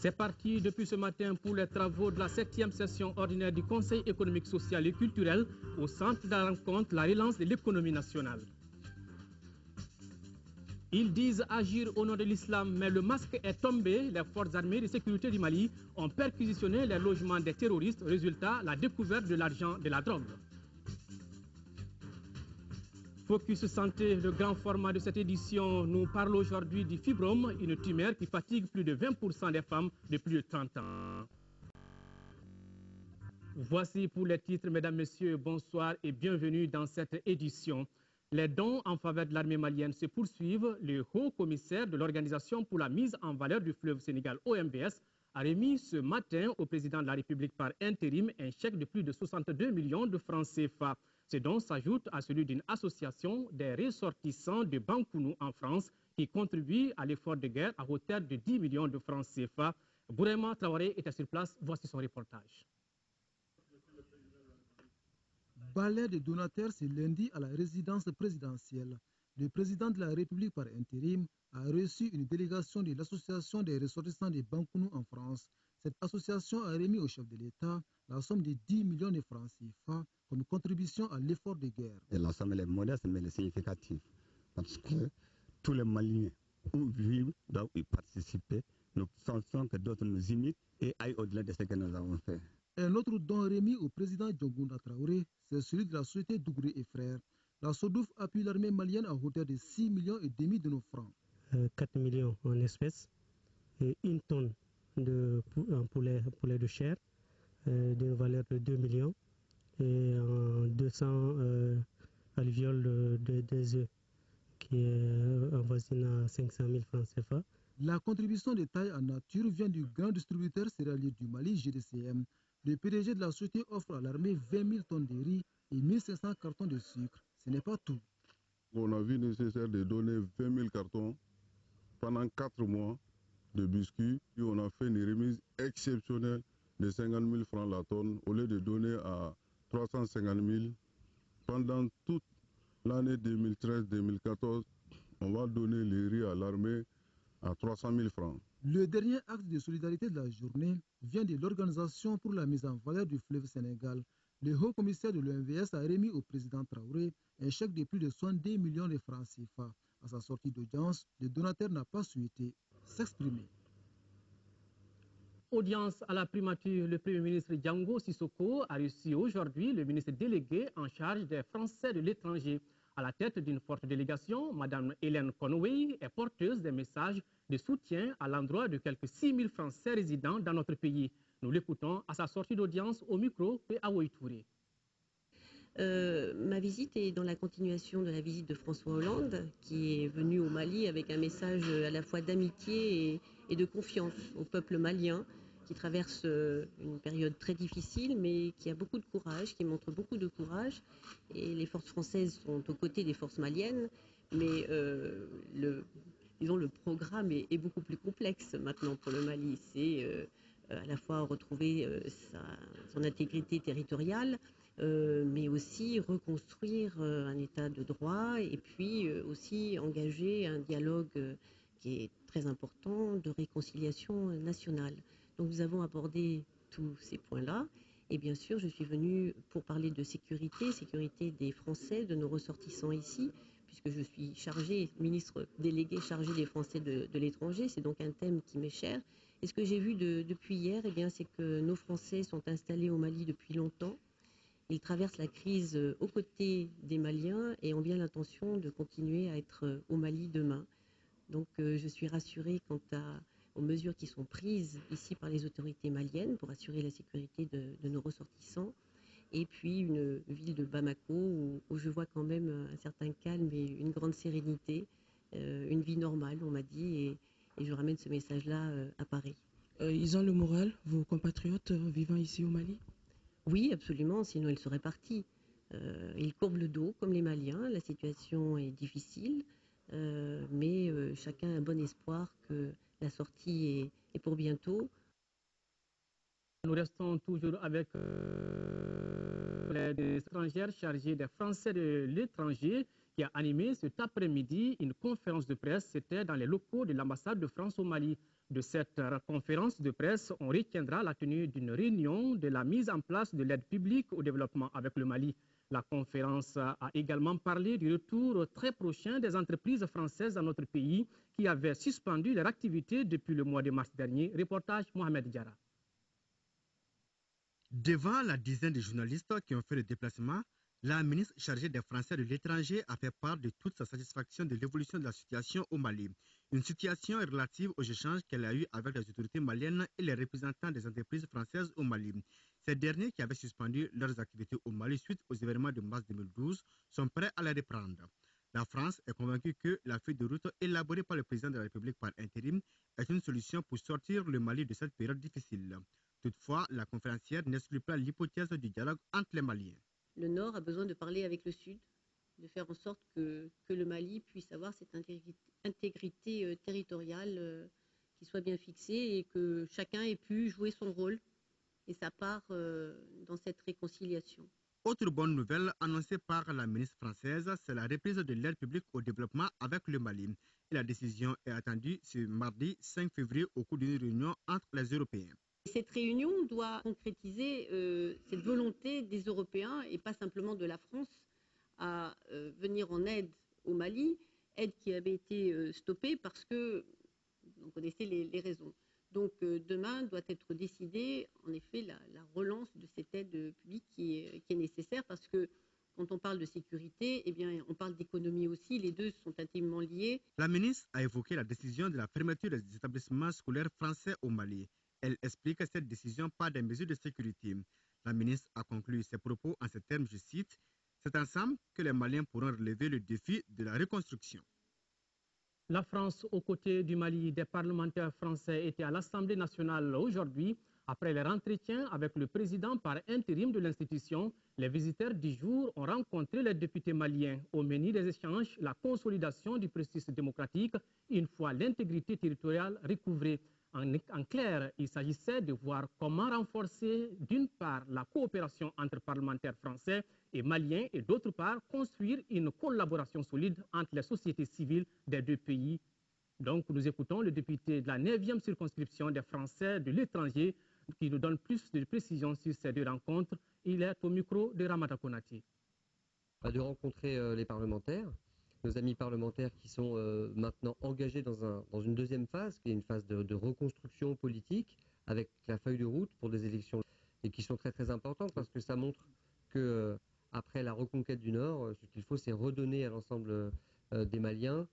C'est parti depuis ce matin pour les travaux de la 7e session ordinaire du Conseil économique, social et culturel au centre de la rencontre, la relance de l'économie nationale. Ils disent agir au nom de l'islam, mais le masque est tombé. Les forces armées de sécurité du Mali ont perquisitionné les logements des terroristes. Résultat, la découverte de l'argent de la drogue. Focus Santé, le grand format de cette édition, nous parle aujourd'hui du fibrome, une tumeur qui fatigue plus de 20% des femmes de plus de 30 ans. Voici pour les titres, mesdames, messieurs, bonsoir et bienvenue dans cette édition. Les dons en faveur de l'armée malienne se poursuivent. Le haut commissaire de l'Organisation pour la mise en valeur du fleuve Sénégal, OMVS, a remis ce matin au président de la République par intérim un chèque de plus de 62 millions de francs CFA. Ce don s'ajoute à celui d'une association des ressortissants de Bankounou en France qui contribue à l'effort de guerre à hauteur de 10 millions de francs CFA. Bourema Traoré était sur place, voici son reportage. Balai de donateurs ce lundi à la résidence présidentielle. Le président de la République par intérim a reçu une délégation de l'association des ressortissants de Bankounou en France. Cette association a remis au chef de l'État la somme de 10 millions de francs CFA comme contribution à l'effort de guerre. Et la somme est modeste mais elle est significative parce que tous les Maliens où vivent doivent y participer. Nous sentons que d'autres nous imitent et aillent au-delà de ce que nous avons fait. Un autre don remis au président Diongounda Traoré, c'est celui de la société Dougré et Frères. La SODOUF appuie l'armée malienne à hauteur de 6,5 millions de nos francs. 4 millions en espèces, et 1 tonne de poulet de chair d'une valeur de 2 millions et 200 alvéoles des œufs qui avoisine à 500 000 francs CFA. La contribution de taille en nature vient du grand distributeur céréalier du Mali, GDCM. Le PDG de la société offre à l'armée 20 000 tonnes de riz et 1500 cartons de sucre. Ce n'est pas tout. On a vu nécessaire de donner 20 000 cartons pendant 4 mois de biscuits. Et on a fait une remise exceptionnelle de 50 000 francs la tonne au lieu de donner à 350 000. Pendant toute l'année 2013-2014, on va donner les riz à l'armée à 300 000 francs. Le dernier acte de solidarité de la journée vient de l'Organisation pour la mise en valeur du fleuve Sénégal. Le haut commissaire de l'OMVS a remis au président Traoré un chèque de plus de 62 millions de francs CFA. À sa sortie d'audience, le donateur n'a pas souhaité s'exprimer. Audience à la primature, le Premier ministre Django Sissoko a reçu aujourd'hui le ministre délégué en charge des Français de l'étranger. À la tête d'une forte délégation, Mme Hélène Conway est porteuse des messages de soutien à l'endroit de quelques 6 000 Français résidant dans notre pays. Nous l'écoutons à sa sortie d'audience au micro de Awoy Touré. Ma visite est dans la continuation de la visite de François Hollande, qui est venu au Mali avec un message à la fois d'amitié et de confiance au peuple malien, qui traverse une période très difficile, mais qui a beaucoup de courage, qui montre beaucoup de courage. Et les forces françaises sont aux côtés des forces maliennes, mais le programme est beaucoup plus complexe maintenant pour le Mali. C'est à la fois retrouver son intégrité territoriale, mais aussi reconstruire un état de droit et puis aussi engager un dialogue qui est très important de réconciliation nationale. Donc nous avons abordé tous ces points-là et bien sûr je suis venue pour parler de sécurité des Français, de nos ressortissants ici, puisque je suis ministre délégué chargé des Français de l'étranger, c'est donc un thème qui m'est cher. Et ce que j'ai vu depuis hier, c'est que nos Français sont installés au Mali depuis longtemps. Ils traversent la crise aux côtés des Maliens et ont bien l'intention de continuer à être au Mali demain. Donc je suis rassurée quant aux mesures qui sont prises ici par les autorités maliennes pour assurer la sécurité de nos ressortissants. Et puis une ville de Bamako où je vois quand même un certain calme et une grande sérénité, une vie normale, on m'a dit, et je ramène ce message-là à Paris. Ils ont le moral, vos compatriotes vivant ici au Mali? Oui, absolument, sinon ils seraient partis. Ils courbent le dos comme les Maliens, la situation est difficile, mais chacun a un bon espoir que la sortie est pour bientôt. Nous restons toujours avec les étrangères chargées des Français de l'étranger qui a animé cet après-midi une conférence de presse. C'était dans les locaux de l'ambassade de France au Mali. de cette conférence de presse, on retiendra la tenue d'une réunion de la mise en place de l'aide publique au développement avec le Mali. La conférence a également parlé du retour très prochain des entreprises françaises dans notre pays qui avaient suspendu leur activité depuis le mois de mars dernier. Reportage Mohamed Diarra. Devant la dizaine de journalistes qui ont fait le déplacement, la ministre chargée des Français de l'étranger a fait part de toute sa satisfaction de l'évolution de la situation au Mali. Une situation relative aux échanges qu'elle a eus avec les autorités maliennes et les représentants des entreprises françaises au Mali. Ces derniers qui avaient suspendu leurs activités au Mali suite aux événements de mars 2012 sont prêts à les reprendre. La France est convaincue que la feuille de route élaborée par le président de la République par intérim est une solution pour sortir le Mali de cette période difficile. Toutefois, la conférencière n'exclut pas l'hypothèse du dialogue entre les Maliens. Le Nord a besoin de parler avec le Sud, de faire en sorte que le Mali puisse avoir cette intégrité territoriale qui soit bien fixée et que chacun ait pu jouer son rôle et sa part dans cette réconciliation. Autre bonne nouvelle annoncée par la ministre française, c'est la reprise de l'aide publique au développement avec le Mali. Et la décision est attendue ce mardi 5 février au cours d'une réunion entre les Européens. Cette réunion doit concrétiser cette volonté des Européens et pas simplement de la France à venir en aide au Mali, aide qui avait été stoppée parce que, vous connaissez les raisons. Donc demain doit être décidée en effet la relance de cette aide publique qui est nécessaire parce que quand on parle de sécurité, eh bien, on parle d'économie aussi, les deux sont intimement liés. La ministre a évoqué la décision de la fermeture des établissements scolaires français au Mali. Elle explique cette décision par des mesures de sécurité. La ministre a conclu ses propos en ces termes, je cite, « C'est ensemble que les Maliens pourront relever le défi de la reconstruction ». La France, aux côtés du Mali, des parlementaires français étaient à l'Assemblée nationale aujourd'hui. Après leur entretien avec le président par intérim de l'institution, les visiteurs du jour ont rencontré les députés maliens. Au menu des échanges, la consolidation du processus démocratique, une fois l'intégrité territoriale recouvrée. En clair, il s'agissait de voir comment renforcer d'une part la coopération entre parlementaires français et maliens et d'autre part construire une collaboration solide entre les sociétés civiles des deux pays. Donc nous écoutons le député de la 9e circonscription des Français de l'étranger qui nous donne plus de précisions sur ces deux rencontres. Il est au micro de Ramata Konati. De rencontrer les parlementaires, nos amis parlementaires qui sont maintenant engagés dans une deuxième phase, qui est une phase de reconstruction politique avec la feuille de route pour des élections et qui sont très très importantes parce que ça montre que après la reconquête du Nord, ce qu'il faut c'est redonner à l'ensemble des Maliens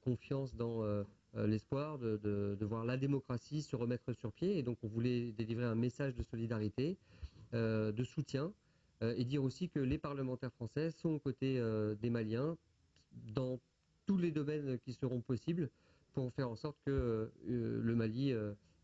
confiance dans l'espoir de voir la démocratie se remettre sur pied. Et donc on voulait délivrer un message de solidarité, de soutien et dire aussi que les parlementaires français sont aux côtés des Maliens dans tous les domaines qui seront possibles pour faire en sorte que le Mali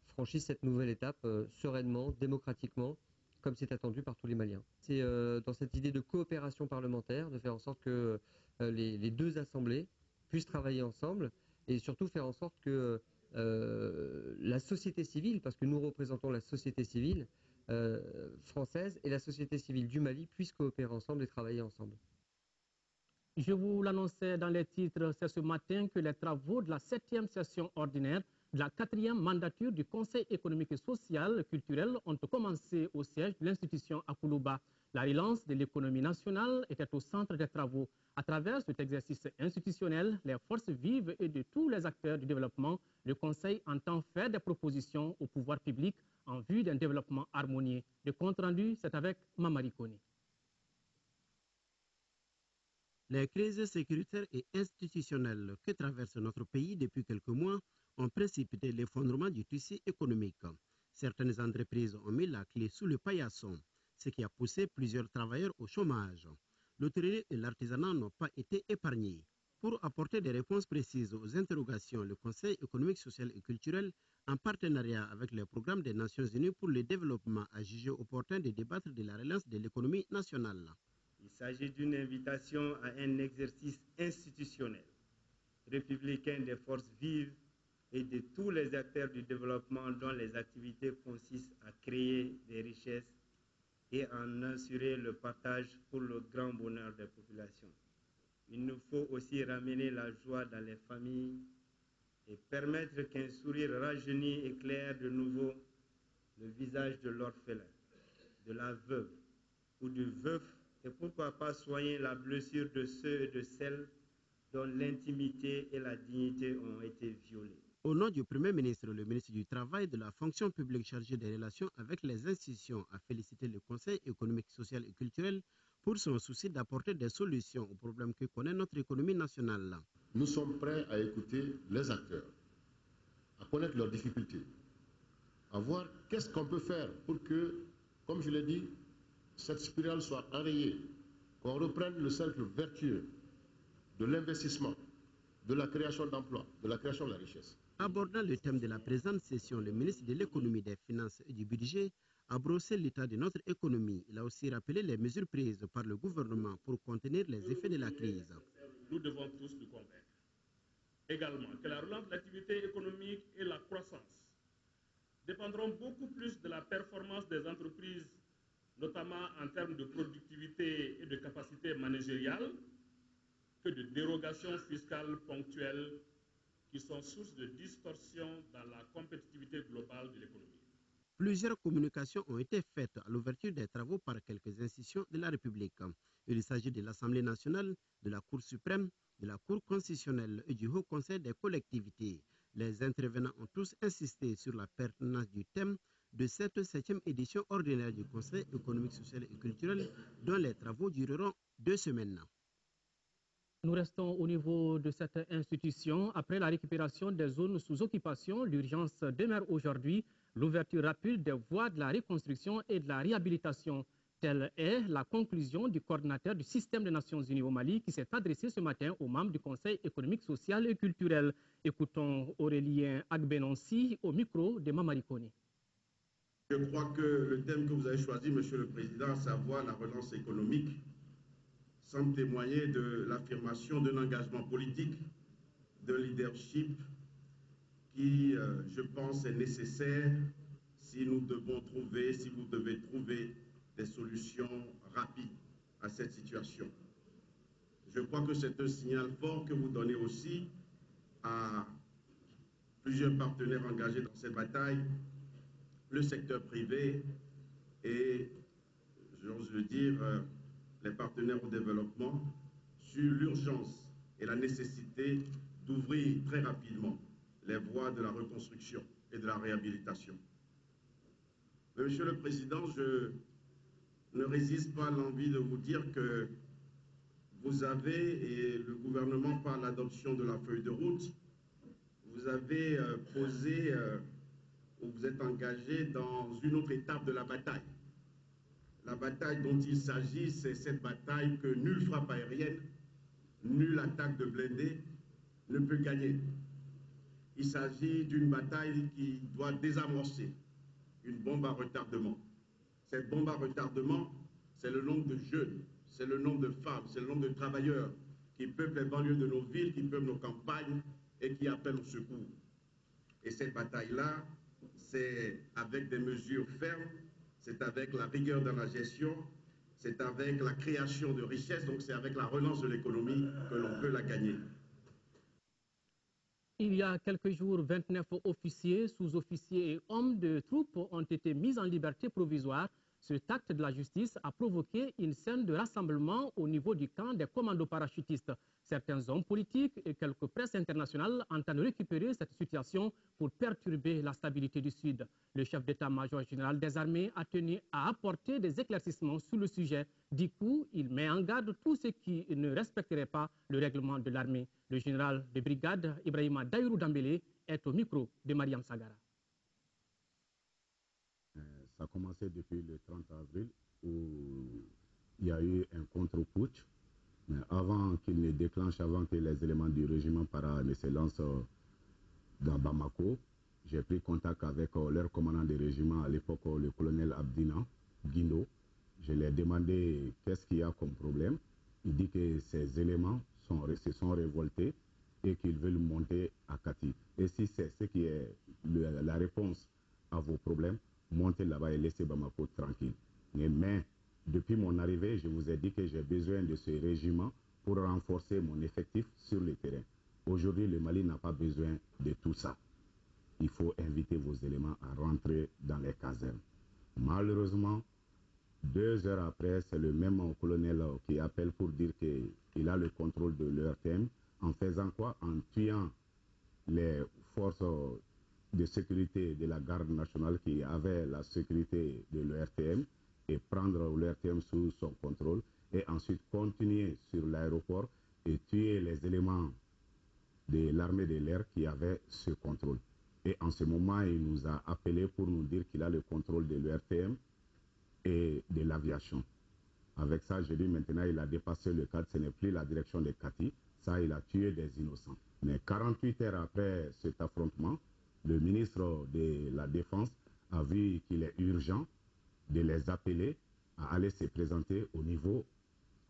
franchisse cette nouvelle étape sereinement, démocratiquement, comme c'est attendu par tous les Maliens. C'est dans cette idée de coopération parlementaire, de faire en sorte que les deux assemblées puissent travailler ensemble et surtout faire en sorte que la société civile, parce que nous représentons la société civile française et la société civile du Mali puissent coopérer ensemble et travailler ensemble. Je vous l'annonçais dans les titres, c'est ce matin que les travaux de la 7e session ordinaire de la 4e mandature du Conseil économique et social culturel ont commencé au siège de l'institution à Koulouba. La relance de l'économie nationale était au centre des travaux. À travers cet exercice institutionnel, les forces vives et de tous les acteurs du développement, le Conseil entend faire des propositions au pouvoir public en vue d'un développement harmonieux. Le compte rendu, c'est avec Mamari Koni. Les crises sécuritaires et institutionnelles que traverse notre pays depuis quelques mois ont précipité l'effondrement du tissu économique. Certaines entreprises ont mis la clé sous le paillasson, ce qui a poussé plusieurs travailleurs au chômage. L'hôtellerie et l'artisanat n'ont pas été épargnés. Pour apporter des réponses précises aux interrogations, le Conseil économique, social et culturel, en partenariat avec le programme des Nations Unies pour le développement, a jugé opportun de débattre de la relance de l'économie nationale. Il s'agit d'une invitation à un exercice institutionnel, républicain des forces vives et de tous les acteurs du développement dont les activités consistent à créer des richesses et en assurer le partage pour le grand bonheur des populations. Il nous faut aussi ramener la joie dans les familles et permettre qu'un sourire rajeuni éclaire de nouveau le visage de l'orphelin, de la veuve ou du veuf, et pourquoi pas soigner la blessure de ceux et de celles dont l'intimité et la dignité ont été violées. Au nom du Premier ministre, le ministre du Travail de la fonction publique chargé des relations avec les institutions a félicité le Conseil économique, social et culturel pour son souci d'apporter des solutions aux problèmes que connaît notre économie nationale. Nous sommes prêts à écouter les acteurs, à connaître leurs difficultés, à voir qu'est-ce qu'on peut faire pour que, comme je l'ai dit, cette spirale soit enrayée, qu'on reprenne le cercle vertueux de l'investissement, de la création d'emplois, de la création de la richesse. Abordant le thème de la présente session, le ministre de l'économie, des finances et du budget a brossé l'état de notre économie. Il a aussi rappelé les mesures prises par le gouvernement pour contenir les effets de la crise. Nous devons tous nous convaincre également que la relance de l'activité économique et la croissance dépendront beaucoup plus de la performance des entreprises, notamment en termes de productivité et de capacité managériale, que de dérogations fiscales ponctuelles qui sont source de distorsion dans la compétitivité globale de l'économie. Plusieurs communications ont été faites à l'ouverture des travaux par quelques institutions de la République. Il s'agit de l'Assemblée nationale, de la Cour suprême, de la Cour constitutionnelle et du Haut Conseil des collectivités. Les intervenants ont tous insisté sur la pertinence du thème de cette 7e édition ordinaire du Conseil économique, social et culturel, dont les travaux dureront 2 semaines. Nous restons au niveau de cette institution. Après la récupération des zones sous occupation, l'urgence demeure aujourd'hui l'ouverture rapide des voies de la reconstruction et de la réhabilitation. Telle est la conclusion du coordinateur du système des Nations Unies au Mali qui s'est adressé ce matin aux membres du Conseil économique, social et culturel. Écoutons Aurélien Agbenonsi au micro de Mamari Kone. Je crois que le thème que vous avez choisi, Monsieur le Président, à savoir la relance économique, semble témoigner de l'affirmation d'un engagement politique, d'un leadership qui, je pense, est nécessaire si vous devez trouver des solutions rapides à cette situation. Je crois que c'est un signal fort que vous donnez aussi à plusieurs partenaires engagés dans cette bataille, le secteur privé et, j'ose le dire, les partenaires au développement, sur l'urgence et la nécessité d'ouvrir très rapidement les voies de la reconstruction et de la réhabilitation. Mais, Monsieur le Président, je ne résiste pas à l'envie de vous dire que vous avez, et le gouvernement par l'adoption de la feuille de route, vous avez posé ou vous êtes engagé dans une autre étape de la bataille. La bataille dont il s'agit, c'est cette bataille que nulle frappe aérienne, nulle attaque de blindés ne peut gagner. Il s'agit d'une bataille qui doit désamorcer une bombe à retardement. Cette bombe à retardement, c'est le nombre de jeunes, c'est le nombre de femmes, c'est le nombre de travailleurs qui peuplent les banlieues de nos villes, qui peuplent nos campagnes et qui appellent au secours. Et cette bataille-là, c'est avec des mesures fermes, c'est avec la rigueur dans la gestion, c'est avec la création de richesses, donc c'est avec la relance de l'économie que l'on peut la gagner. Il y a quelques jours, 29 officiers, sous-officiers et hommes de troupes ont été mis en liberté provisoire. Cet acte de la justice a provoqué une scène de rassemblement au niveau du camp des commandos parachutistes. Certains hommes politiques et quelques presses internationales entendent récupérer cette situation pour perturber la stabilité du Sud. Le chef d'état-major général des armées a tenu à apporter des éclaircissements sur le sujet. Du coup, il met en garde tous ceux qui ne respecteraient pas le règlement de l'armée. Le général de brigade Ibrahima Daïrou Dambélé est au micro de Mariam Sagara. Ça a commencé depuis le 30 avril où il y a eu un contre-putsch. Mais avant qu'il ne déclenche, avant que les éléments du régiment ne se lancent dans Bamako, j'ai pris contact avec leur commandant de régiment à l'époque, le colonel Abdina Guindo. Je lui ai demandé qu'est-ce qu'il y a comme problème. Il dit que ces éléments se sont révoltés et qu'ils veulent monter à Kati. Et si c'est ce qui est la réponse à vos problèmes, montez là-bas et laissez Bamako tranquille. Mais depuis mon arrivée, je vous ai dit que j'ai besoin de ce régiment pour renforcer mon effectif sur le terrain. Aujourd'hui, le Mali n'a pas besoin de tout ça. Il faut inviter vos éléments à rentrer dans les casernes. Malheureusement, 2 heures après, c'est le même colonel qui appelle pour dire qu'il a le contrôle de l'ERTM. En faisant quoi? En tuant les forces de sécurité de la garde nationale qui avaient la sécurité de l'ERTM et prendre l'ERTM sous son contrôle et ensuite continuer sur l'aéroport et tuer les éléments de l'armée de l'air qui avaient ce contrôle. Et en ce moment, il nous a appelé pour nous dire qu'il a le contrôle de l'ERTM et de l'aviation. Avec ça, je dis maintenant, il a dépassé le cadre, ce n'est plus la direction de Kati, ça, il a tué des innocents. Mais 48 heures après cet affrontement, le ministre de la Défense a vu qu'il est urgent de les appeler à aller se présenter au niveau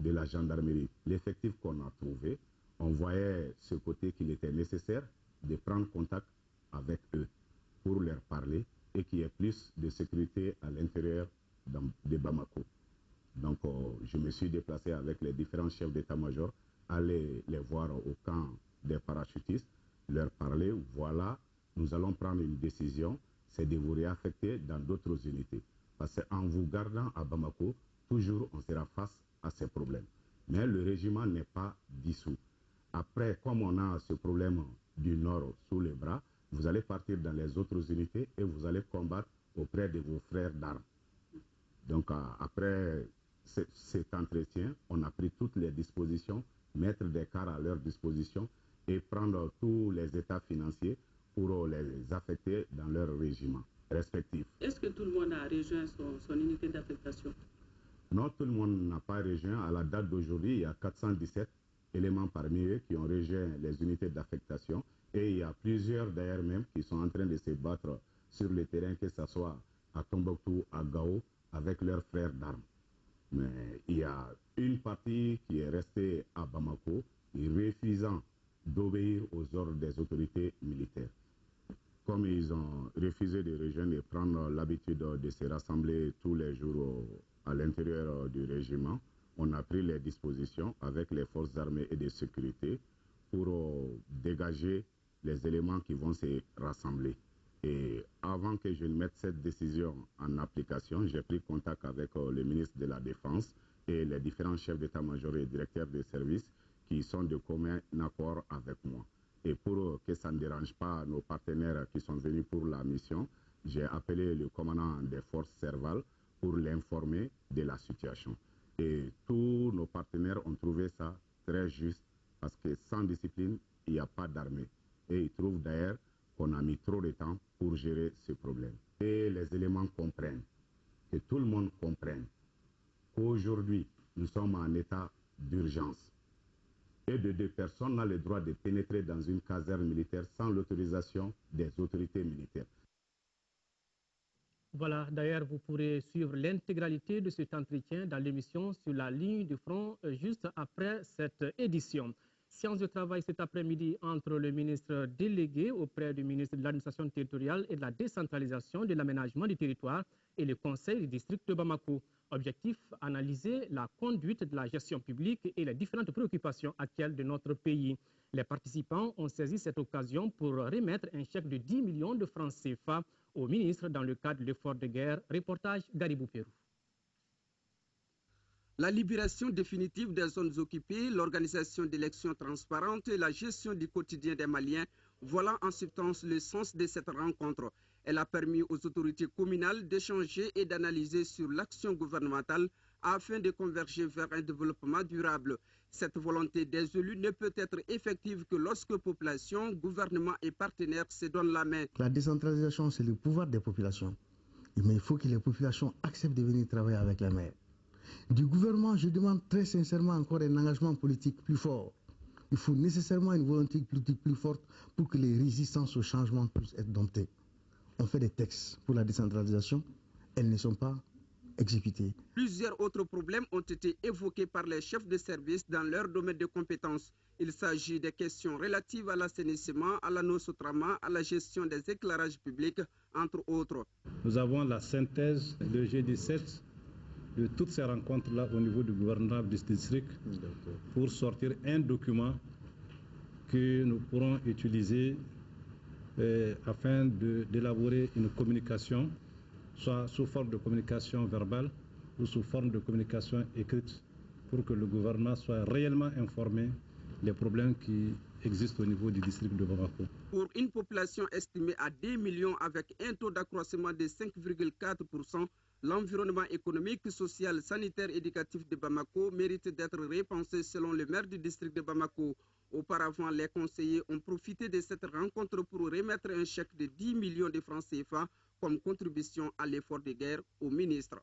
de la gendarmerie. L'effectif qu'on a trouvé, on voyait ce côté qu'il était nécessaire de prendre contact avec eux pour leur parler et qu'il y ait plus de sécurité à l'intérieur de Bamako. Donc je me suis déplacé avec les différents chefs d'état-major, aller les voir au camp des parachutistes, leur parler, voilà, nous allons prendre une décision, c'est de vous réaffecter dans d'autres unités. Parce qu'en vous gardant à Bamako, toujours on sera face à ces problèmes. Mais le régiment n'est pas dissous. Après, comme on a ce problème du Nord sous les bras, vous allez partir dans les autres unités et vous allez combattre auprès de vos frères d'armes. Donc après cet entretien, on a pris toutes les dispositions, mettre des cars à leur disposition et prendre tous les états financiers pour les affecter dans leur régiment respectif. Est-ce que tout le monde a rejoint son unité d'affectation? Non, tout le monde n'a pas rejoint. À la date d'aujourd'hui, il y a 417 éléments parmi eux qui ont rejoint les unités d'affectation et il y a plusieurs d'ailleurs même qui sont en train de se battre sur le terrain, que ce soit à Tombouctou, à Gao, avec leurs frères d'armes. Mais il y a une partie qui est restée à Bamako, refusant d'obéir aux ordres des autorités militaires. Comme ils ont refusé de rejoindre et prendre l'habitude de se rassembler tous les jours à l'intérieur du régiment, on a pris les dispositions avec les forces armées et de sécurité pour dégager les éléments qui vont se rassembler. Et avant que je ne mette cette décision en application, j'ai pris contact avec le ministre de la Défense et les différents chefs d'état-major et directeurs de services qui sont de commun accord avec moi. Et pour que ça ne dérange pas nos partenaires qui sont venus pour la mission, j'ai appelé le commandant des forces Serval pour l'informer de la situation. Et tous nos partenaires ont trouvé ça très juste parce que sans discipline, il n'y a pas d'armée. Et ils trouvent d'ailleurs qu'on a mis trop de temps pour gérer ce problème. Et les éléments comprennent, que tout le monde comprenne qu'aujourd'hui, nous sommes en état d'urgence. Et de 2 personnes n'ont le droit de pénétrer dans une caserne militaire sans l'autorisation des autorités militaires. Voilà, d'ailleurs, vous pourrez suivre l'intégralité de cet entretien dans l'émission sur la ligne du front juste après cette édition. Séance de travail cet après-midi entre le ministre délégué auprès du ministre de l'administration territoriale et de la décentralisation de l'aménagement du territoire et le conseil du district de Bamako. Objectif, analyser la conduite de la gestion publique et les différentes préoccupations actuelles de notre pays. Les participants ont saisi cette occasion pour remettre un chèque de 10 millions de francs CFA au ministre dans le cadre de l'effort de guerre. Reportage Garibou Pérou. La libération définitive des zones occupées, l'organisation d'élections transparentes et la gestion du quotidien des Maliens, voilà en substance le sens de cette rencontre. Elle a permis aux autorités communales d'échanger et d'analyser sur l'action gouvernementale afin de converger vers un développement durable. Cette volonté des élus ne peut être effective que lorsque population, gouvernement et partenaires se donnent la main. La décentralisation, c'est le pouvoir des populations. Mais il faut que les populations acceptent de venir travailler avec les maires. Du gouvernement, je demande très sincèrement encore un engagement politique plus fort. Il faut nécessairement une volonté politique plus forte pour que les résistances au changement puissent être domptées. On fait des textes pour la décentralisation, elles ne sont pas exécutées. Plusieurs autres problèmes ont été évoqués par les chefs de service dans leur domaine de compétences. Il s'agit des questions relatives à l'assainissement, à la nosotrama, à la gestion des éclairages publics, entre autres. Nous avons la synthèse de G17 de toutes ces rencontres-là au niveau du gouvernement du district pour sortir un document que nous pourrons utiliser afin d'élaborer une communication, soit sous forme de communication verbale ou sous forme de communication écrite, pour que le gouvernement soit réellement informé des problèmes qui existent au niveau du district de Bamako. Pour une population estimée à 2 millions avec un taux d'accroissement de 5,4%, l'environnement économique, social, sanitaire et éducatif de Bamako mérite d'être repensé selon le maire du district de Bamako. Auparavant, les conseillers ont profité de cette rencontre pour remettre un chèque de 10 millions de francs CFA comme contribution à l'effort de guerre au ministre.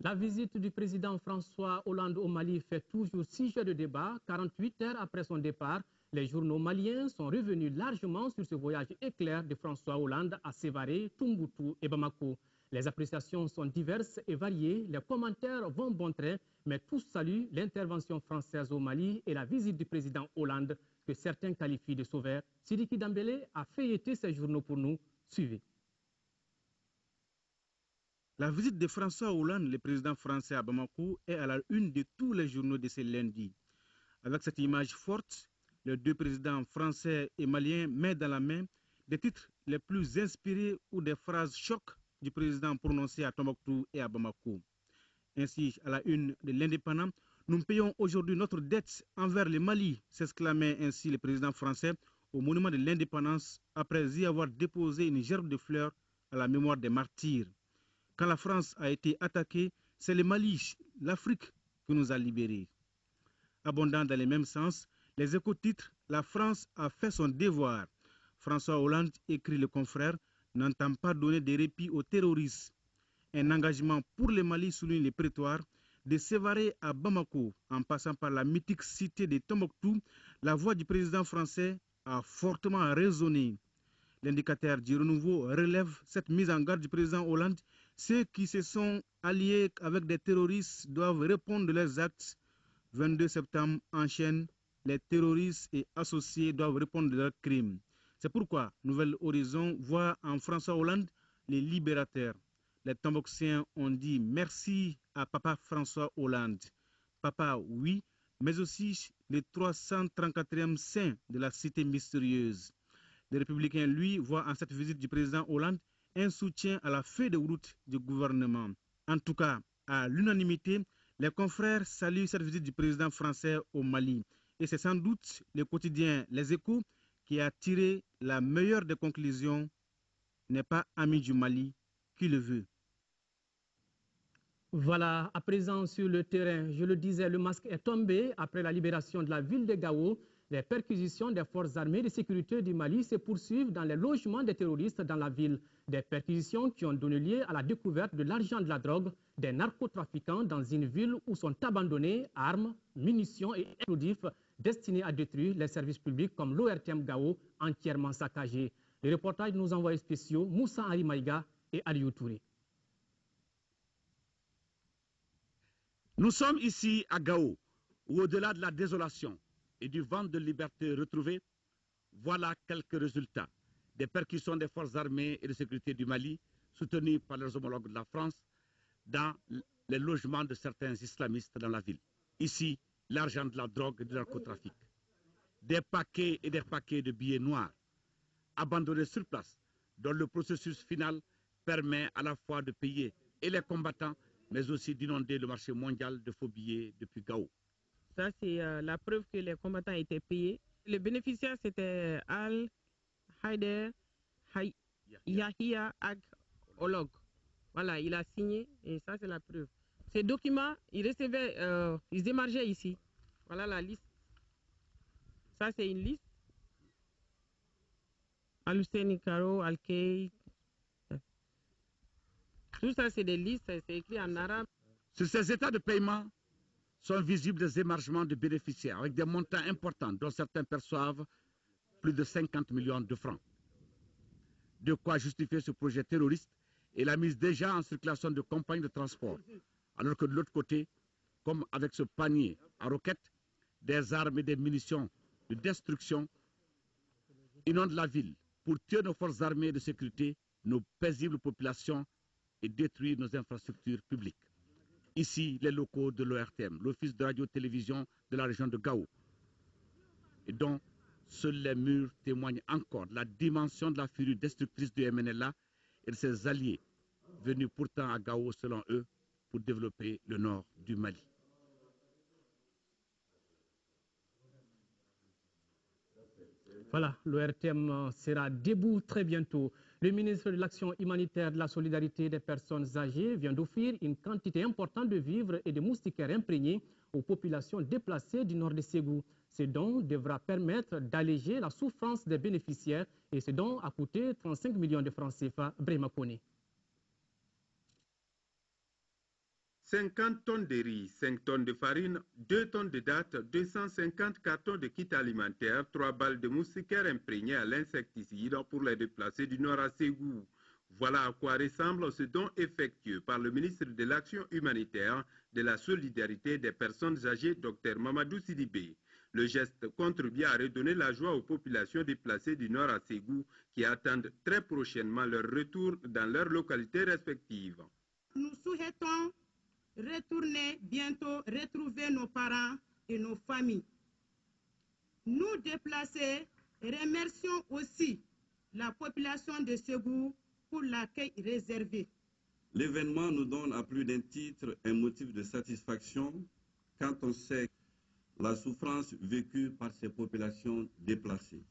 La visite du président François Hollande au Mali fait toujours sujet de débat. 48 heures après son départ, les journaux maliens sont revenus largement sur ce voyage éclair de François Hollande à Sévaré, Tombouctou et Bamako. Les appréciations sont diverses et variées, les commentaires vont bon train, mais tous saluent l'intervention française au Mali et la visite du président Hollande que certains qualifient de sauveur. Sidiki Dambélé a feuilleté ces journaux pour nous. Suivez. La visite de François Hollande, le président français à Bamako, est à la une de tous les journaux de ce lundi. Avec cette image forte, les deux présidents français et maliens mettent dans la main des titres les plus inspirés ou des phrases choc du président prononcées à Tombouctou et à Bamako. Ainsi, à la une de l'Indépendant, nous payons aujourd'hui notre dette envers le Mali, s'exclamait ainsi le président français au monument de l'Indépendance après y avoir déposé une gerbe de fleurs à la mémoire des martyrs. Quand la France a été attaquée, c'est le Mali, l'Afrique, qui nous a libérés. Abondant dans le même sens, les éco-titres « La France a fait son devoir ». François Hollande, écrit le confrère, n'entend pas donner de répit aux terroristes. Un engagement pour le Mali souligne les prétoires de Sévaré à Bamako, en passant par la mythique cité de Tombouctou. La voix du président français a fortement résonné. L'indicateur du renouveau relève cette mise en garde du président Hollande. Ceux qui se sont alliés avec des terroristes doivent répondre de leurs actes. 22 septembre enchaîne, les terroristes et associés doivent répondre de leurs crimes. C'est pourquoi Nouvel Horizon voit en François Hollande les libérateurs. Les Tombouctiens ont dit merci à Papa François Hollande. Papa, oui, mais aussi le 334e saint de la cité mystérieuse. Les Républicains, lui, voient en cette visite du président Hollande un soutien à la feuille de route du gouvernement. En tout cas, à l'unanimité, les confrères saluent cette visite du président français au Mali. Et c'est sans doute le quotidien Les Échos qui a tiré la meilleure des conclusions. N'est pas ami du Mali qui le veut. Voilà, à présent sur le terrain, je le disais, le masque est tombé après la libération de la ville de Gao. Les perquisitions des forces armées de sécurité du Mali se poursuivent dans les logements des terroristes dans la ville. Des perquisitions qui ont donné lieu à la découverte de l'argent de la drogue des narcotrafiquants dans une ville où sont abandonnés armes, munitions et explosifs destinés à détruire les services publics comme l'ORTM Gao entièrement saccagé. Les reportages de nos envoyés spéciaux Moussa Arimaïga et Aliou Touré. Nous sommes ici à Gao, où au-delà de la désolation et du vent de liberté retrouvé, voilà quelques résultats des perquisitions des forces armées et de sécurité du Mali, soutenues par leurs homologues de la France, dans les logements de certains islamistes dans la ville. Ici, l'argent de la drogue et du narcotrafic. Des paquets et des paquets de billets noirs, abandonnés sur place, dont le processus final permet à la fois de payer et les combattants, mais aussi d'inonder le marché mondial de faux billets depuis Gao. Ça, c'est la preuve que les combattants étaient payés. Les bénéficiaires, c'était Al, Haider, Yahia, Ag, Olog. Voilà, il a signé et ça, c'est la preuve. Ces documents, ils recevaient, ils démargeaient ici. Voilà la liste. Ça, c'est une liste. Al-Hussein Karo, Al-Kay. Tout ça, c'est des listes, c'est écrit en arabe. Sur ces états de paiement sont visibles des émargements de bénéficiaires avec des montants importants dont certains perçoivent plus de 50 millions de francs. De quoi justifier ce projet terroriste et la mise déjà en circulation de compagnies de transport. Alors que de l'autre côté, comme avec ce panier à roquettes, des armes et des munitions de destruction inondent la ville pour tuer nos forces armées de sécurité, nos paisibles populations et détruire nos infrastructures publiques. Ici, les locaux de l'ORTM, l'Office de radio-télévision de la région de Gao. et dont seuls les murs témoignent encore de la dimension de la furie destructrice du MNLA et de ses alliés, venus pourtant à Gao, selon eux, pour développer le nord du Mali. Voilà, l'ORTM sera debout très bientôt. Le ministre de l'Action humanitaire, de la solidarité des personnes âgées vient d'offrir une quantité importante de vivres et de moustiquaires imprégnés aux populations déplacées du nord de Ségou. Ce don devra permettre d'alléger la souffrance des bénéficiaires et ce don a coûté 35 millions de francs CFA. Brema Kone. 50 tonnes de riz, 5 tonnes de farine, 2 tonnes de dattes, 250 cartons de kits alimentaires, 3 balles de moustiquaires imprégnées à l'insecticide pour les déplacés du nord à Ségou. Voilà à quoi ressemble ce don effectué par le ministre de l'Action humanitaire, de la solidarité des personnes âgées, Dr Mamadou Sidibé. Le geste contribue à redonner la joie aux populations déplacées du nord à Ségou qui attendent très prochainement leur retour dans leurs localités respectives. Nous souhaitons retourner bientôt, retrouver nos parents et nos familles. Nous déplacés, remercions aussi la population de Ségou pour l'accueil réservé. L'événement nous donne à plus d'un titre un motif de satisfaction quand on sait la souffrance vécue par ces populations déplacées.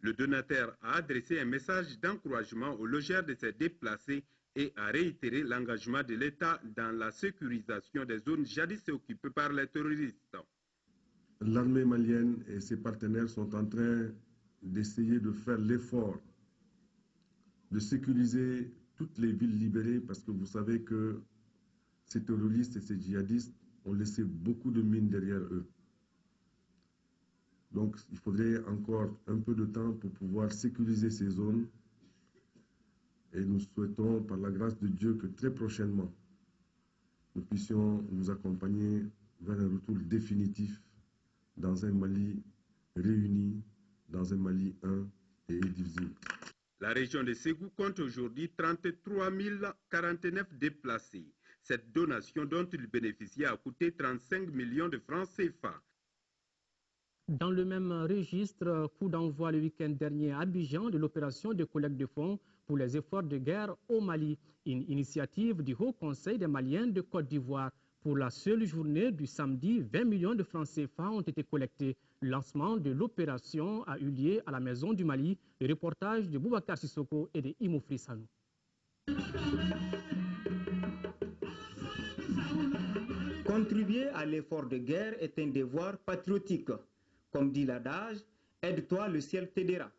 Le donateur a adressé un message d'encouragement aux logeurs de ces déplacés et a réitéré l'engagement de l'État dans la sécurisation des zones jadis occupées par les terroristes. L'armée malienne et ses partenaires sont en train d'essayer de faire l'effort de sécuriser toutes les villes libérées parce que vous savez que ces terroristes et ces djihadistes ont laissé beaucoup de mines derrière eux. Donc il faudrait encore un peu de temps pour pouvoir sécuriser ces zones. Et nous souhaitons, par la grâce de Dieu, que très prochainement, nous puissions vous accompagner vers un retour définitif dans un Mali réuni, dans un Mali un et indivisible. La région de Ségou compte aujourd'hui 33 049 déplacés. Cette donation dont il bénéficie a coûté 35 millions de francs CFA. Dans le même registre, coup d'envoi le week-end dernier à Abidjan de l'opération de collecte de fonds pour les efforts de guerre au Mali, une initiative du Haut Conseil des Maliens de Côte d'Ivoire. Pour la seule journée du samedi, 20 millions de francs CFA ont été collectés. Le lancement de l'opération a eu lieu à la Maison du Mali. Le reportage de Boubacar Sissoko et de Imo Frissanou. Contribuer à l'effort de guerre est un devoir patriotique. Comme dit l'adage, aide-toi, le ciel t'aidera.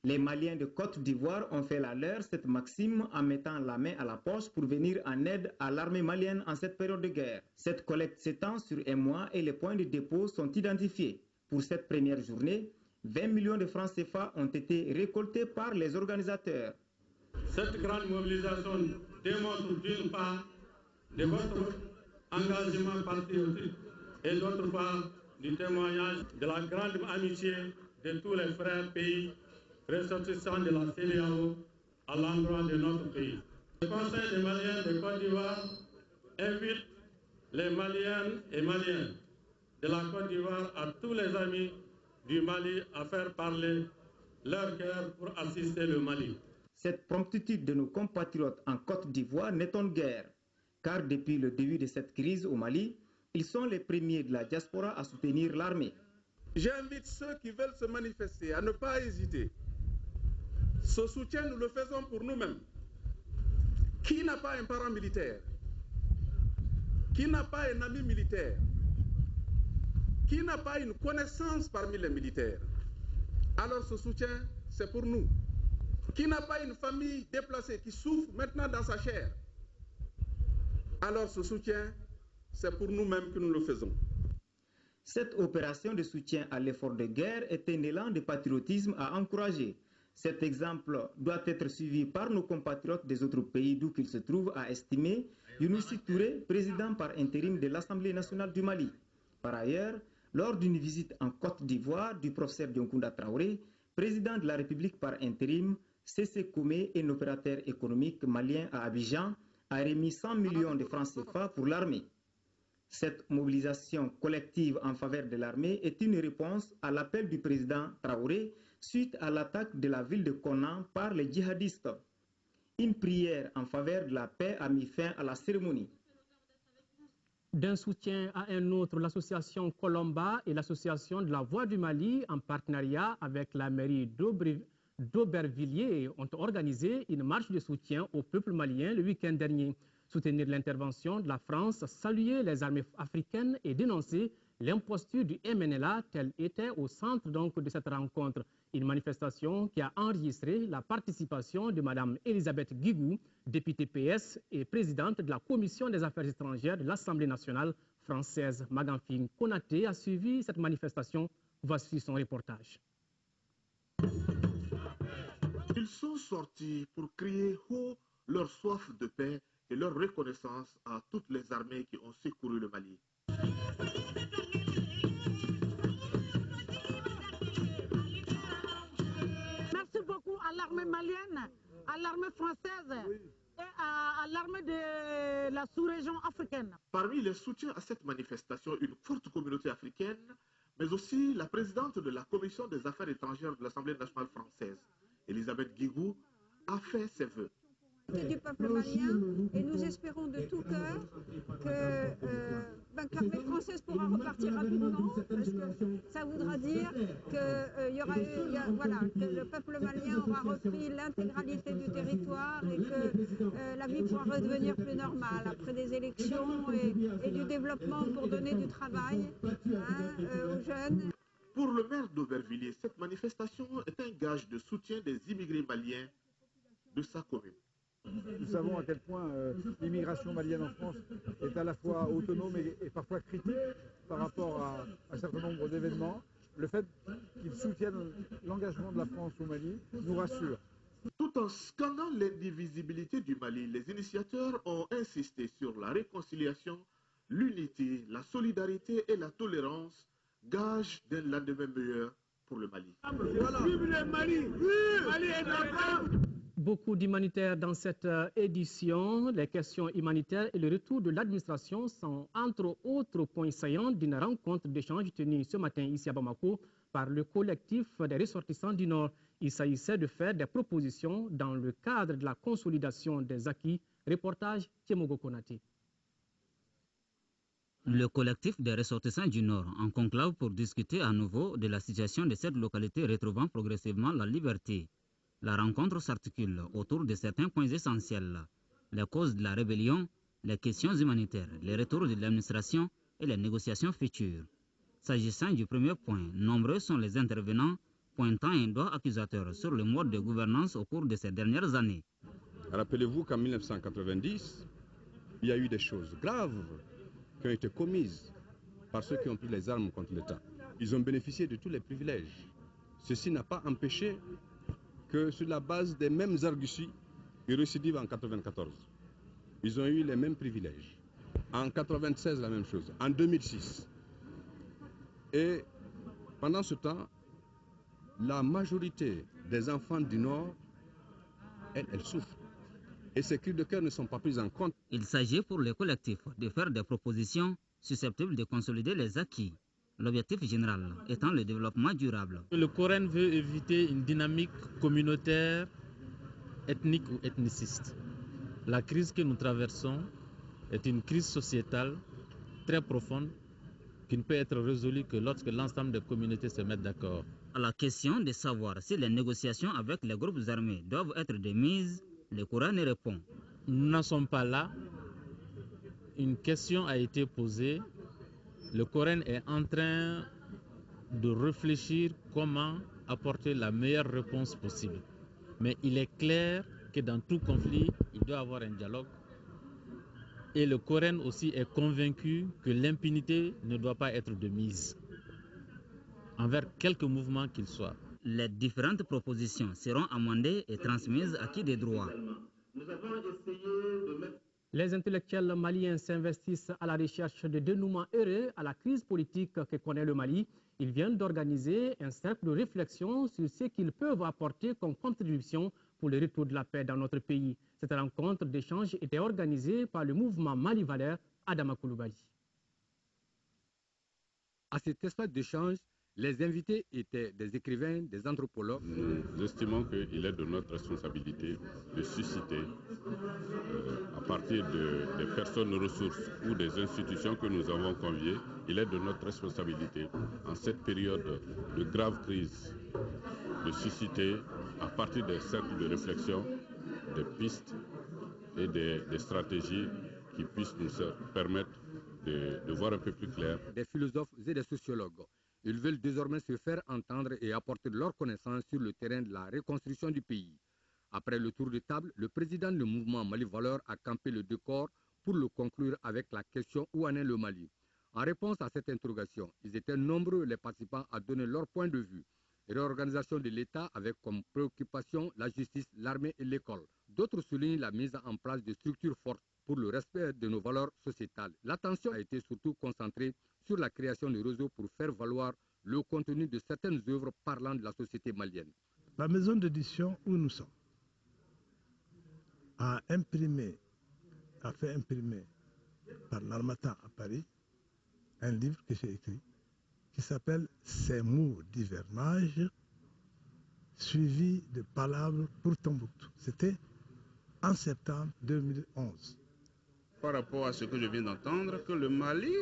Les Maliens de Côte d'Ivoire ont fait la leur cette maxime en mettant la main à la poche pour venir en aide à l'armée malienne en cette période de guerre. Cette collecte s'étend sur un mois et les points de dépôt sont identifiés. Pour cette première journée, 20 millions de francs CFA ont été récoltés par les organisateurs. Cette grande mobilisation démontre d'une part de votre engagement patriotique et d'autre part du témoignage de la grande amitié de tous les frères pays ressortissants de la CEDEAO à l'endroit de notre pays. Le Conseil des Maliens de Côte d'Ivoire invite les Maliennes et Maliens de la Côte d'Ivoire à tous les amis du Mali à faire parler leur cœur pour assister le Mali. Cette promptitude de nos compatriotes en Côte d'Ivoire n'étonne guère, car depuis le début de cette crise au Mali, ils sont les premiers de la diaspora à soutenir l'armée. J'invite ceux qui veulent se manifester à ne pas hésiter. Ce soutien, nous le faisons pour nous-mêmes. Qui n'a pas un parent militaire? Qui n'a pas un ami militaire? Qui n'a pas une connaissance parmi les militaires? Alors ce soutien, c'est pour nous. Qui n'a pas une famille déplacée qui souffre maintenant dans sa chair? Alors ce soutien, c'est pour nous-mêmes que nous le faisons. Cette opération de soutien à l'effort de guerre est un élan de patriotisme à encourager. Cet exemple doit être suivi par nos compatriotes des autres pays d'où qu'ils se trouvent, a estimé Younousi Touré, président par intérim de l'Assemblée nationale du Mali. Par ailleurs, lors d'une visite en Côte d'Ivoire du professeur Dioncounda Traoré, président de la République par intérim, C.C. Koumé, un opérateur économique malien à Abidjan, a remis 100 millions de francs CFA pour l'armée. Cette mobilisation collective en faveur de l'armée est une réponse à l'appel du président Traoré suite à l'attaque de la ville de Konan par les djihadistes. Une prière en faveur de la paix a mis fin à la cérémonie. D'un soutien à un autre, l'association Colomba et l'association de la Voix du Mali, en partenariat avec la mairie d'Aubervilliers, ont organisé une marche de soutien au peuple malien le week-end dernier. Soutenir l'intervention de la France, saluer les armées africaines et dénoncer l'imposture du MNLA, tel était au centre donc de cette rencontre. Une manifestation qui a enregistré la participation de Mme Elisabeth Guigou, députée PS et présidente de la Commission des Affaires étrangères de l'Assemblée nationale française. Maganfine Konaté a suivi cette manifestation. Voici son reportage. Ils sont sortis pour crier haut leur soif de paix et leur reconnaissance à toutes les armées qui ont secouru le Mali. Merci beaucoup à l'armée malienne, à l'armée française et à l'armée de la sous-région africaine. Parmi les soutiens à cette manifestation, une forte communauté africaine, mais aussi la présidente de la Commission des Affaires étrangères de l'Assemblée nationale française, Elisabeth Guigou, a fait ses vœux. Du peuple malien, et nous espérons de tout cœur que l'armée française pourra repartir rapidement, parce que ça voudra dire que le peuple malien aura repris l'intégralité du territoire et que la vie pourra redevenir plus normale après des élections et du développement pour donner du travail aux jeunes. Pour le maire d'Aubervilliers, cette manifestation est un gage de soutien des immigrés maliens de sa commune. Nous savons à quel point l'immigration malienne en France est à la fois autonome et parfois critique par rapport à un certain nombre d'événements. Le fait qu'ils soutiennent l'engagement de la France au Mali nous rassure. Tout en scandant l'indivisibilité du Mali, les initiateurs ont insisté sur la réconciliation, l'unité, la solidarité et la tolérance, gage d'un lendemain meilleur pour le Mali. Vive le Mali! Vive! Mali est notre... Beaucoup d'humanitaires dans cette édition. Les questions humanitaires et le retour de l'administration sont entre autres points saillants d'une rencontre d'échange tenue ce matin ici à Bamako par le collectif des ressortissants du Nord. Il s'agissait de faire des propositions dans le cadre de la consolidation des acquis. Reportage Tiemogo Konati. Le collectif des ressortissants du Nord en conclave pour discuter à nouveau de la situation de cette localité retrouvant progressivement la liberté. La rencontre s'articule autour de certains points essentiels, les causes de la rébellion, les questions humanitaires, les retours de l'administration et les négociations futures. S'agissant du premier point, nombreux sont les intervenants pointant un doigt accusateur sur le mode de gouvernance au cours de ces dernières années. Rappelez-vous qu'en 1990, il y a eu des choses graves qui ont été commises par ceux qui ont pris les armes contre l'État. Ils ont bénéficié de tous les privilèges. Ceci n'a pas empêché que sur la base des mêmes arguties, ils récidivent en 1994. Ils ont eu les mêmes privilèges. En 1996, la même chose. En 2006. Et pendant ce temps, la majorité des enfants du Nord, elles souffrent. Et ces cris de cœur ne sont pas pris en compte. Il s'agit pour le collectif de faire des propositions susceptibles de consolider les acquis. L'objectif général étant le développement durable. Le Coran veut éviter une dynamique communautaire, ethnique ou ethniciste. La crise que nous traversons est une crise sociétale très profonde qui ne peut être résolue que lorsque l'ensemble des communautés se mettent d'accord. À la question de savoir si les négociations avec les groupes armés doivent être démises, le Coran y répond. Nous n'en sommes pas là. Une question a été posée. Le Coran est en train de réfléchir comment apporter la meilleure réponse possible. Mais il est clair que dans tout conflit, il doit y avoir un dialogue. Et le Coran aussi est convaincu que l'impunité ne doit pas être de mise envers quelque mouvement qu'il soit. Les différentes propositions seront amendées et transmises à qui des droits. Les intellectuels maliens s'investissent à la recherche de dénouements heureux à la crise politique que connaît le Mali. Ils viennent d'organiser un cercle de réflexion sur ce qu'ils peuvent apporter comme contribution pour le retour de la paix dans notre pays. Cette rencontre d'échange était organisée par le mouvement Mali Valère Adama Koulibaly. À cet espace d'échange, les invités étaient des écrivains, des anthropologues. Nous estimons qu'il est de notre responsabilité de susciter, à partir des personnes ressources ou des institutions que nous avons conviées, il est de notre responsabilité, en cette période de grave crise, de susciter, à partir des cercles de réflexion, des pistes et des stratégies qui puissent nous permettre de voir un peu plus clair. Des philosophes et des sociologues. Ils veulent désormais se faire entendre et apporter leur connaissance sur le terrain de la reconstruction du pays. Après le tour de table, le président du mouvement Mali Valeurs a campé le décor pour le conclure avec la question « Où en est le Mali ?» En réponse à cette interrogation, ils étaient nombreux les participants à donner leur point de vue. Réorganisation de l'État avec comme préoccupation la justice, l'armée et l'école. D'autres soulignent la mise en place de structures fortes pour le respect de nos valeurs sociétales. L'attention a été surtout concentrée sur la création de réseaux pour faire valoir le contenu de certaines œuvres parlant de la société malienne. La maison d'édition où nous sommes a fait imprimer par l'Harmattan à Paris un livre que j'ai écrit qui s'appelle « Ces mots d'hivernage suivis de palabres pour Tombouctou ». C'était en septembre 2011. Par rapport à ce que je viens d'entendre, que le Mali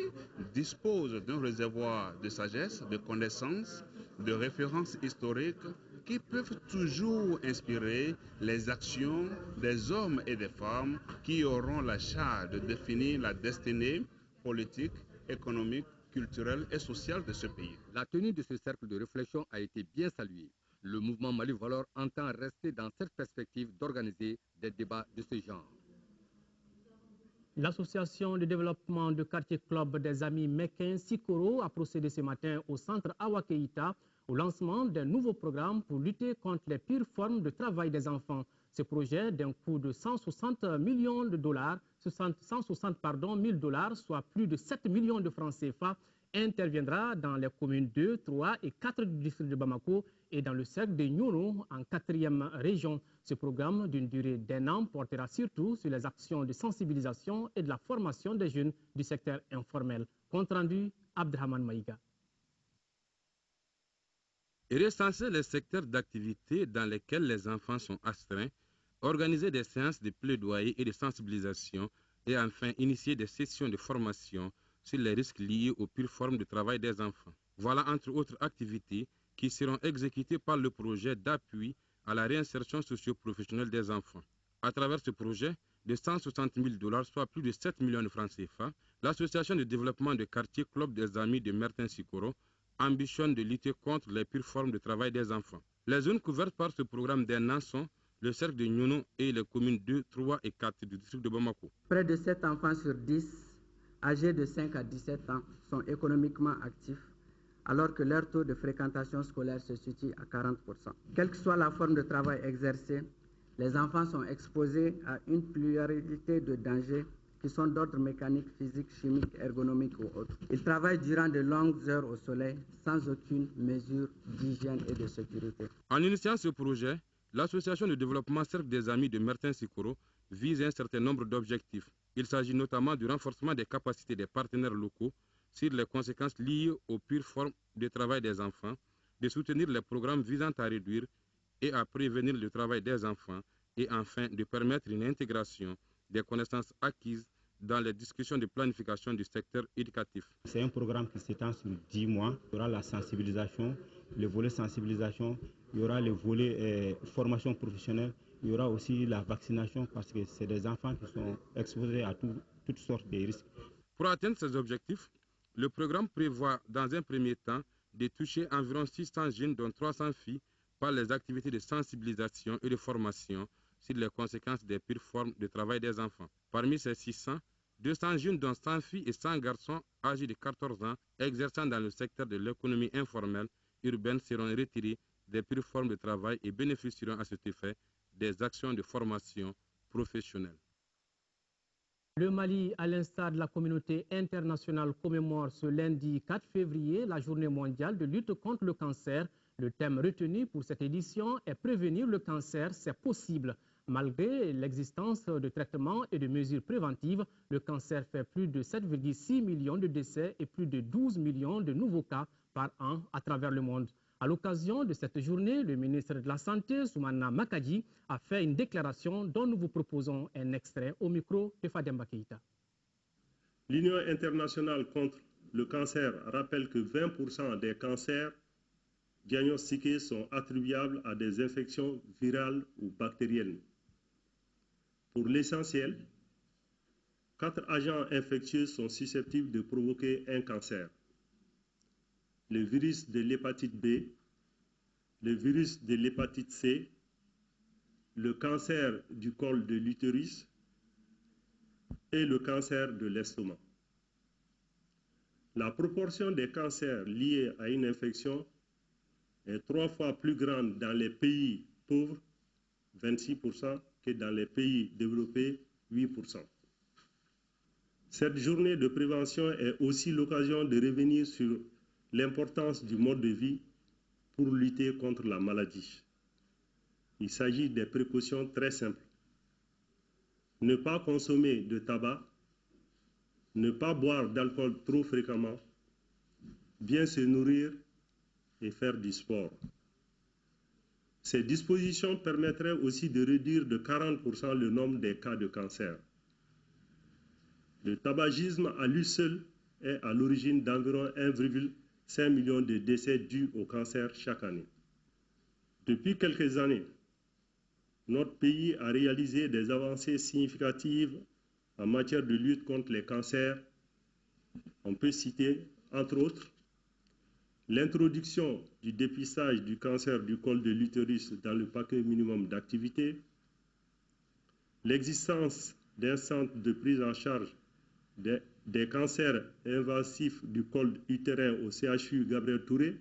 dispose d'un réservoir de sagesse, de connaissances, de références historiques qui peuvent toujours inspirer les actions des hommes et des femmes qui auront la charge de définir la destinée politique, économique, culturelle et sociale de ce pays. La tenue de ce cercle de réflexion a été bien saluée. Le mouvement Mali Valeurs entend rester dans cette perspective d'organiser des débats de ce genre. L'association de développement de quartier club des amis Mekin Sikoro a procédé ce matin au centre Awakeita au lancement d'un nouveau programme pour lutter contre les pires formes de travail des enfants. Ce projet, d'un coût de 160 millions de dollars, 160 000 dollars, soit plus de 7 millions de francs CFA, interviendra dans les communes 2, 3 et 4 du district de Bamako et dans le cercle de Nyono en 4e région. Ce programme d'une durée d'1 an portera surtout sur les actions de sensibilisation et de la formation des jeunes du secteur informel. Compte rendu, Abdrahman Maïga. Et recenser les secteurs d'activité dans lesquels les enfants sont astreints, organiser des séances de plaidoyer et de sensibilisation et enfin initier des sessions de formation sur les risques liés aux pires formes de travail des enfants. Voilà entre autres activités qui seront exécutées par le projet d'appui à la réinsertion socio-professionnelle des enfants. À travers ce projet de 160 000 dollars, soit plus de 7 millions de francs CFA, l'association de développement de quartier Club des Amis de Mertin Sikoro ambitionne de lutter contre les pires formes de travail des enfants. Les zones couvertes par ce programme d'1 an sont le cercle de Nyono et les communes 2, 3 et 4 du district de Bamako. Près de 7 enfants sur 10 âgés de 5 à 17 ans sont économiquement actifs, alors que leur taux de fréquentation scolaire se situe à 40%. Quelle que soit la forme de travail exercée, les enfants sont exposés à une pluralité de dangers qui sont d'ordre mécanique, physique, chimique, ergonomique ou autre. Ils travaillent durant de longues heures au soleil sans aucune mesure d'hygiène et de sécurité. En initiant ce projet, l'association de développement Cercle des Amis de Mertin Sikoro vise un certain nombre d'objectifs. Il s'agit notamment du renforcement des capacités des partenaires locaux sur les conséquences liées aux pires formes de travail des enfants, de soutenir les programmes visant à réduire et à prévenir le travail des enfants et enfin de permettre une intégration des connaissances acquises dans les discussions de planification du secteur éducatif. C'est un programme qui s'étend sur 10 mois. Il y aura la sensibilisation, le volet sensibilisation, il y aura le volet formation professionnelle, il y aura aussi la vaccination parce que c'est des enfants qui sont exposés à toutes sortes de risques. Pour atteindre ces objectifs, le programme prévoit dans un premier temps de toucher environ 600 jeunes dont 300 filles par les activités de sensibilisation et de formation sur les conséquences des pires formes de travail des enfants. Parmi ces 600, 200 jeunes dont 100 filles et 100 garçons âgés de 14 ans exerçant dans le secteur de l'économie informelle urbaine seront retirés des pires formes de travail et bénéficieront à cet effet des actions de formation professionnelle. Le Mali, à l'instar de la communauté internationale, commémore ce lundi 4 février la journée mondiale de lutte contre le cancer. Le thème retenu pour cette édition est « Prévenir le cancer, c'est possible ». Malgré l'existence de traitements et de mesures préventives, le cancer fait plus de 7,6 millions de décès et plus de 12 millions de nouveaux cas par an à travers le monde. À l'occasion de cette journée, le ministre de la Santé, Soumana Makadji, a fait une déclaration dont nous vous proposons un extrait au micro de Fademba Keïta. L'Union internationale contre le cancer rappelle que 20% des cancers diagnostiqués sont attribuables à des infections virales ou bactériennes. Pour l'essentiel, 4 agents infectieux sont susceptibles de provoquer un cancer. Le virus de l'hépatite B, le virus de l'hépatite C, le cancer du col de l'utérus et le cancer de l'estomac. La proportion des cancers liés à une infection est 3 fois plus grande dans les pays pauvres, 26%, que dans les pays développés, 8%. Cette journée de prévention est aussi l'occasion de revenir sur l'importance du mode de vie pour lutter contre la maladie. Il s'agit des précautions très simples. Ne pas consommer de tabac, ne pas boire d'alcool trop fréquemment, bien se nourrir et faire du sport. Ces dispositions permettraient aussi de réduire de 40% le nombre des cas de cancer. Le tabagisme à lui seul est à l'origine d'environ 1,5 million de décès dus au cancer chaque année. Depuis quelques années, notre pays a réalisé des avancées significatives en matière de lutte contre les cancers. On peut citer, entre autres, l'introduction du dépistage du cancer du col de l'utérus dans le paquet minimum d'activité, l'existence d'un centre de prise en charge des cancers invasifs du col utérin au CHU Gabriel Touré,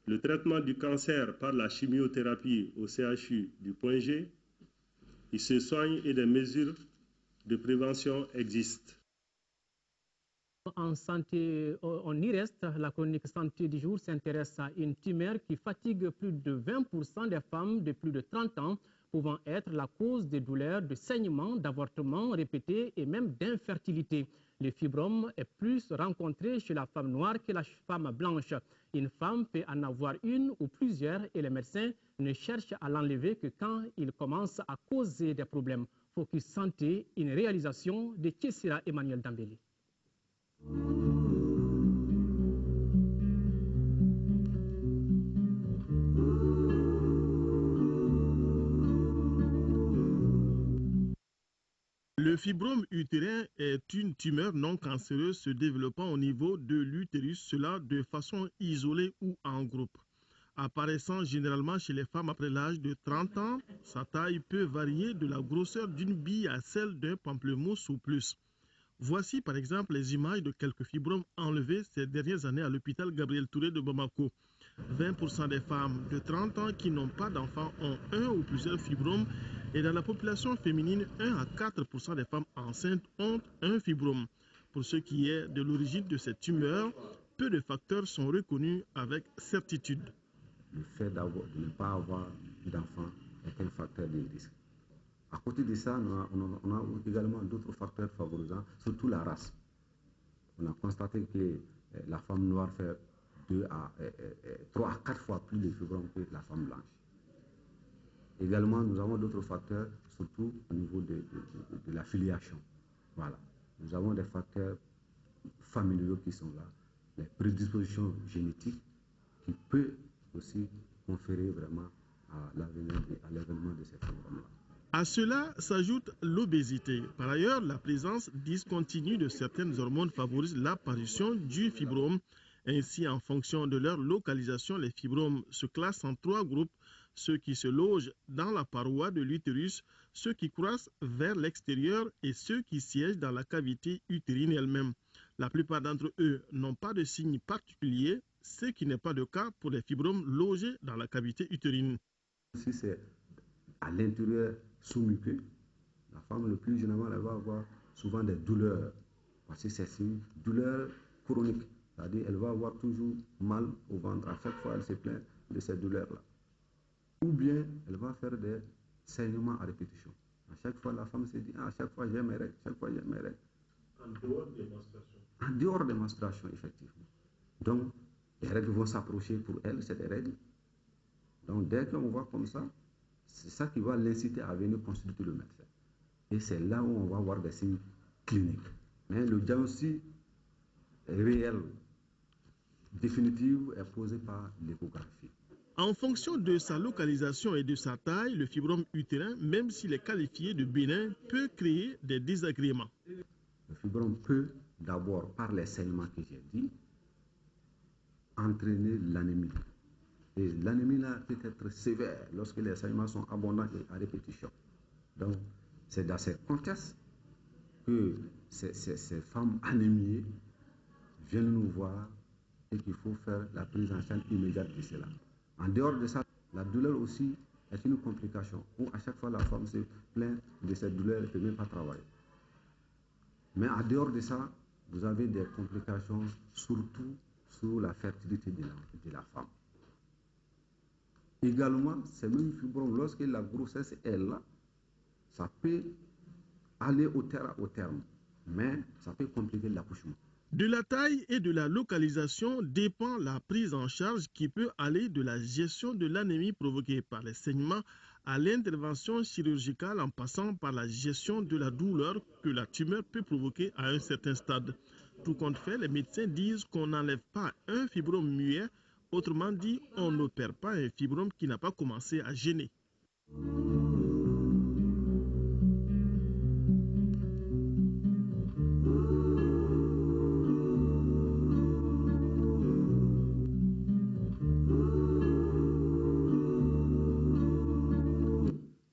le traitement du cancer par la chimiothérapie au CHU du Point G, il se soigne et des mesures de prévention existent. En santé, on y reste. La chronique santé du jour s'intéresse à une tumeur qui fatigue plus de 20% des femmes de plus de 30 ans, pouvant être la cause de douleurs, de saignements, d'avortements répétés et même d'infertilité. Le fibrome est plus rencontré chez la femme noire que la femme blanche. Une femme peut en avoir une ou plusieurs et les médecins ne cherchent à l'enlever que quand il commence à causer des problèmes. Focus Santé, une réalisation de Kessira Emmanuel Dambélé. Le fibrome utérin est une tumeur non cancéreuse se développant au niveau de l'utérus, cela de façon isolée ou en groupe. Apparaissant généralement chez les femmes après l'âge de 30 ans, sa taille peut varier de la grosseur d'une bille à celle d'un pamplemousse ou plus. Voici par exemple les images de quelques fibromes enlevés ces dernières années à l'hôpital Gabriel Touré de Bamako. 20% des femmes de 30 ans qui n'ont pas d'enfants ont un ou plusieurs fibromes et dans la population féminine, 1 à 4% des femmes enceintes ont un fibrome. Pour ce qui est de l'origine de cette tumeur, peu de facteurs sont reconnus avec certitude. Le fait de ne pas avoir d'enfants est un facteur de risque. À côté de ça, on a également d'autres facteurs favorisants, surtout la race. On a constaté que la femme noire fait 3 à 4 fois plus de fibromes que la femme blanche. Également, nous avons d'autres facteurs, surtout au niveau de la filiation. Voilà. Nous avons des facteurs familiaux qui sont là, les prédispositions génétiques qui peuvent aussi conférer vraiment à l'avènement de ces fibromes-là. À cela s'ajoute l'obésité. Par ailleurs, la présence discontinue de certaines hormones favorise l'apparition du fibrome. Ainsi, en fonction de leur localisation, les fibromes se classent en 3 groupes. Ceux qui se logent dans la paroi de l'utérus, ceux qui croissent vers l'extérieur et ceux qui siègent dans la cavité utérine elle-même. La plupart d'entre eux n'ont pas de signes particuliers, ce qui n'est pas le cas pour les fibromes logés dans la cavité utérine. Si c'est à l'intérieur sous-muqueux, la femme, le plus généralement, elle va avoir souvent des douleurs, parce que c'est une douleur chronique, c'est-à-dire elle va avoir toujours mal au ventre. À chaque fois, elle se plaint de ces douleurs-là. Ou bien, elle va faire des saignement à répétition. À chaque fois, la femme se dit, à chaque fois j'ai mes règles, chaque fois j'ai mes règles. En dehors des menstruations. En dehors des menstruations, effectivement. Donc, les règles vont s'approcher pour elle, c'est des règles. Donc, dès qu'on voit comme ça, c'est ça qui va l'inciter à venir consulter le médecin. Et c'est là où on va voir des signes cliniques. Mais le diagnostic réel, définitif, est posé par l'échographie. En fonction de sa localisation et de sa taille, le fibrome utérin, même s'il est qualifié de bénin, peut créer des désagréments. Le fibrome peut, d'abord, par les saignements que j'ai dit, entraîner l'anémie. Et l'anémie là peut être sévère lorsque les saignements sont abondants et à répétition. Donc, c'est dans ces contextes que ces femmes anémiées viennent nous voir et qu'il faut faire la prise en charge immédiate de cela. En dehors de ça, la douleur aussi est une complication où à chaque fois la femme se plaint de cette douleur et ne peut même pas travailler. Mais en dehors de ça, vous avez des complications surtout sur la fertilité de la femme. Également, ces mêmes fibromes, lorsque la grossesse est là, ça peut aller au terme, mais ça peut compliquer l'accouchement. De la taille et de la localisation dépend la prise en charge qui peut aller de la gestion de l'anémie provoquée par les saignements à l'intervention chirurgicale en passant par la gestion de la douleur que la tumeur peut provoquer à un certain stade. Tout compte fait, les médecins disent qu'on n'enlève pas un fibrome muet, autrement dit, on n'opère pas un fibrome qui n'a pas commencé à gêner.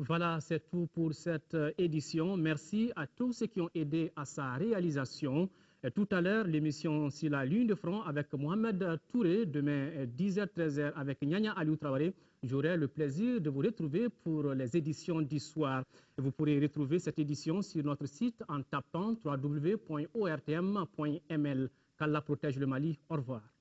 Voilà, c'est tout pour cette édition. Merci à tous ceux qui ont aidé à sa réalisation. Tout à l'heure, l'émission sur la ligne de front avec Mohamed Touré. Demain, 10h-13h avec Nyanya Aliou Traoré. J'aurai le plaisir de vous retrouver pour les éditions du soir. Vous pourrez retrouver cette édition sur notre site en tapant www.ortm.ml. Qu'Allah protège le Mali. Au revoir.